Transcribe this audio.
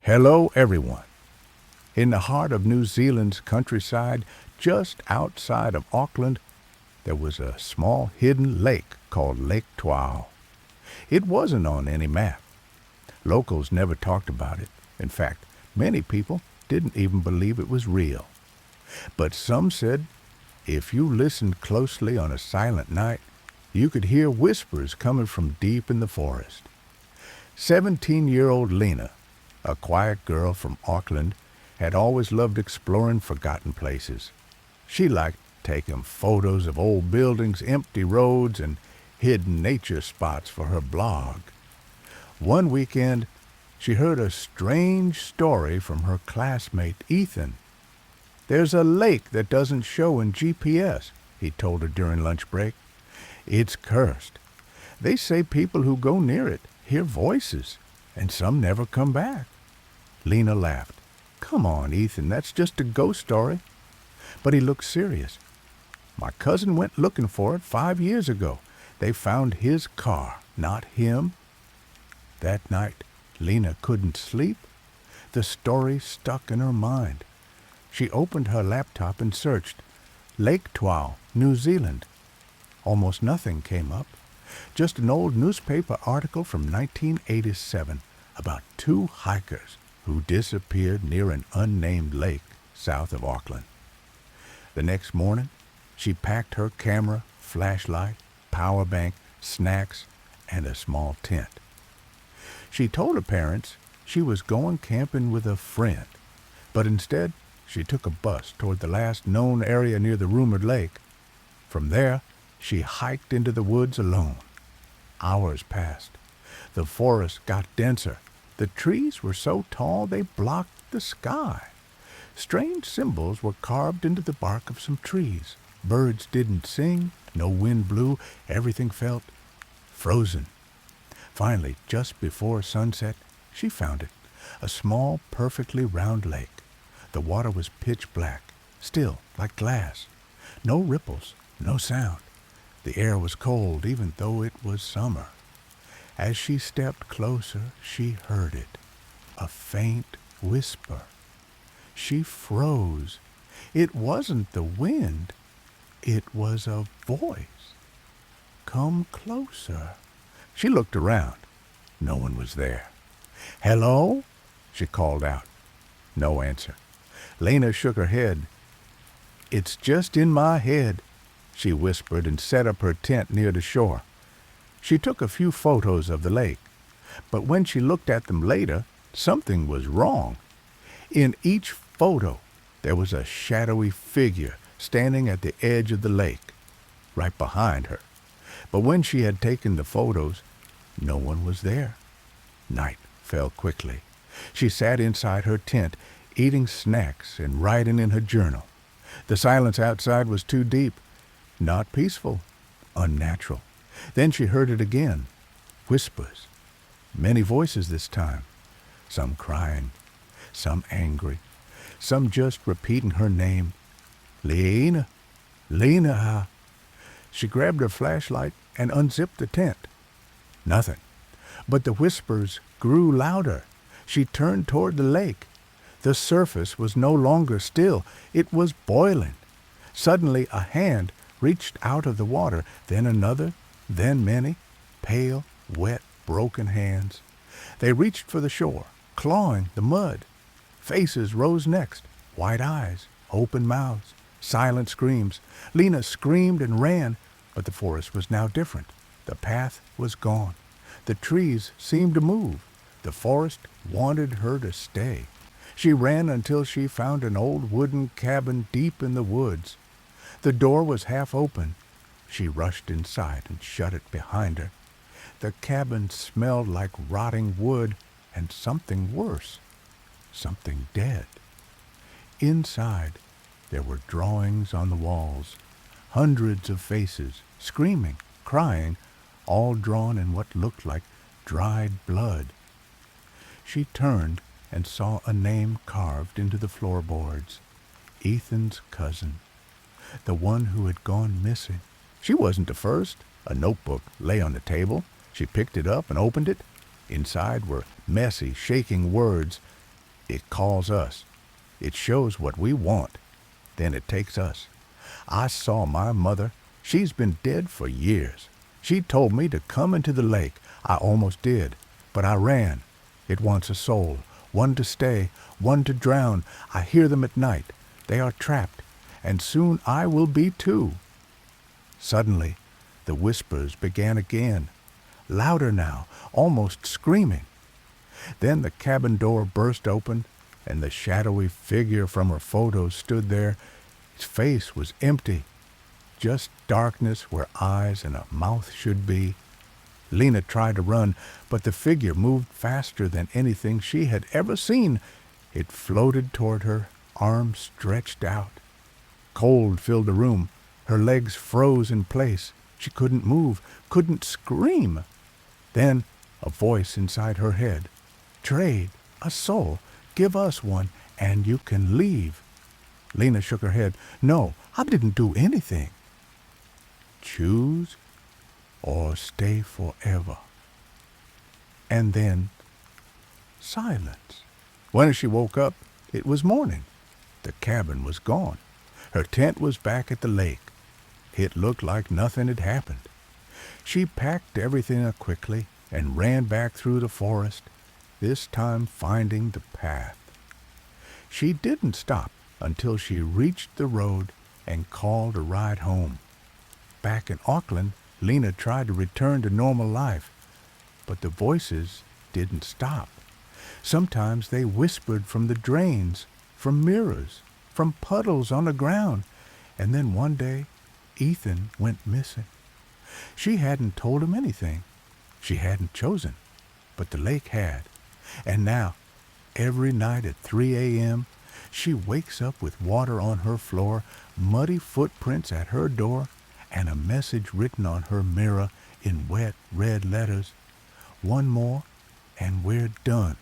Hello, everyone. In the heart of New Zealand's countryside, just outside of Auckland, there was a small hidden lake called Lake Tuao. It wasn't on any map. Locals never talked about it. In fact, many people didn't even believe it was real. But some said if you listened closely on a silent night, you could hear whispers coming from deep in the forest. 17-year-old Lena, a quiet girl from Auckland, had always loved exploring forgotten places. She liked taking photos of old buildings, empty roads, and hidden nature spots for her blog. One weekend, she heard a strange story from her classmate, Ethan. "There's a lake that doesn't show in GPS," he told her during lunch break. "It's cursed. They say people who go near it hear voices, and some never come back." Lena laughed. "Come on, Ethan, that's just a ghost story." But he looked serious. "My cousin went looking for it 5 years ago. They found his car, not him." That night, Lena couldn't sleep. The story stuck in her mind. She opened her laptop and searched Lake Tuao, New Zealand. Almost nothing came up. Just an old newspaper article from 1987 about 2 hikers who disappeared near an unnamed lake south of Auckland. The next morning, she packed her camera, flashlight, power bank, snacks, and a small tent. She told her parents she was going camping with a friend, but instead she took a bus toward the last known area near the rumored lake. From there, she hiked into the woods alone. Hours passed. The forest got denser. The trees were so tall they blocked the sky. Strange symbols were carved into the bark of some trees. Birds didn't sing, no wind blew, everything felt frozen. Finally, just before sunset, she found it, a small, perfectly round lake. The water was pitch black, still like glass. No ripples, no sound. The air was cold, even though it was summer. As she stepped closer, she heard it, a faint whisper. She froze. It wasn't the wind. It was a voice. "Come closer." She looked around. No one was there. "Hello?" she called out. No answer. Lena shook her head. "It's just in my head," she whispered and set up her tent near the shore. She took a few photos of the lake, but when she looked at them later, something was wrong. In each photo, there was a shadowy figure standing at the edge of the lake, right behind her. But when she had taken the photos, no one was there. Night fell quickly. She sat inside her tent, eating snacks and writing in her journal. The silence outside was too deep, not peaceful, unnatural. Then she heard it again. Whispers. Many voices this time. Some crying, some angry, some just repeating her name. "Lena, Lena." She grabbed her flashlight and unzipped the tent. Nothing. But the whispers grew louder. She turned toward the lake. The surface was no longer still. It was boiling. Suddenly a hand reached out of the water, then another, then many, pale, wet, broken hands. They reached for the shore, clawing the mud. Faces rose next, white eyes, open mouths, silent screams. Lena screamed and ran, but the forest was now different. The path was gone. The trees seemed to move. The forest wanted her to stay. She ran until she found an old wooden cabin deep in the woods. The door was half open. She rushed inside and shut it behind her. The cabin smelled like rotting wood and something worse, something dead. Inside, there were drawings on the walls, hundreds of faces, screaming, crying, all drawn in what looked like dried blood. She turned and saw a name carved into the floorboards. Ethan's cousin, the one who had gone missing. She wasn't the first. A notebook lay on the table. She picked it up and opened it. Inside were messy, shaking words. It calls us. It shows what we want. Then it takes us. I saw my mother. She's been dead for years. She told me to come into the lake. I almost did, but I ran. It wants a soul, one to stay, one to drown. I hear them at night. They are trapped, and soon I will be too. Suddenly, the whispers began again, louder now, almost screaming. Then the cabin door burst open, and the shadowy figure from her photos stood there. Its face was empty, just darkness where eyes and a mouth should be. Lena tried to run, but the figure moved faster than anything she had ever seen. It floated toward her, arms stretched out. Cold filled the room. Her legs froze in place. She couldn't move, couldn't scream. Then a voice inside her head. Trade, a soul, give us one, and you can leave. Lena shook her head. No, I didn't do anything. Choose or stay forever. And then silence. When she woke up, it was morning. The cabin was gone. Her tent was back at the lake. It looked like nothing had happened. She packed everything up quickly and ran back through the forest, this time finding the path. She didn't stop until she reached the road and called a ride home. Back in Auckland, Lena tried to return to normal life, but the voices didn't stop. Sometimes they whispered from the drains, from mirrors, from puddles on the ground, and then one day Ethan went missing. She hadn't told him anything. She hadn't chosen, but the lake had. And now, every night at 3 a.m., she wakes up with water on her floor, muddy footprints at her door, and a message written on her mirror in wet red letters. One more, and we're done.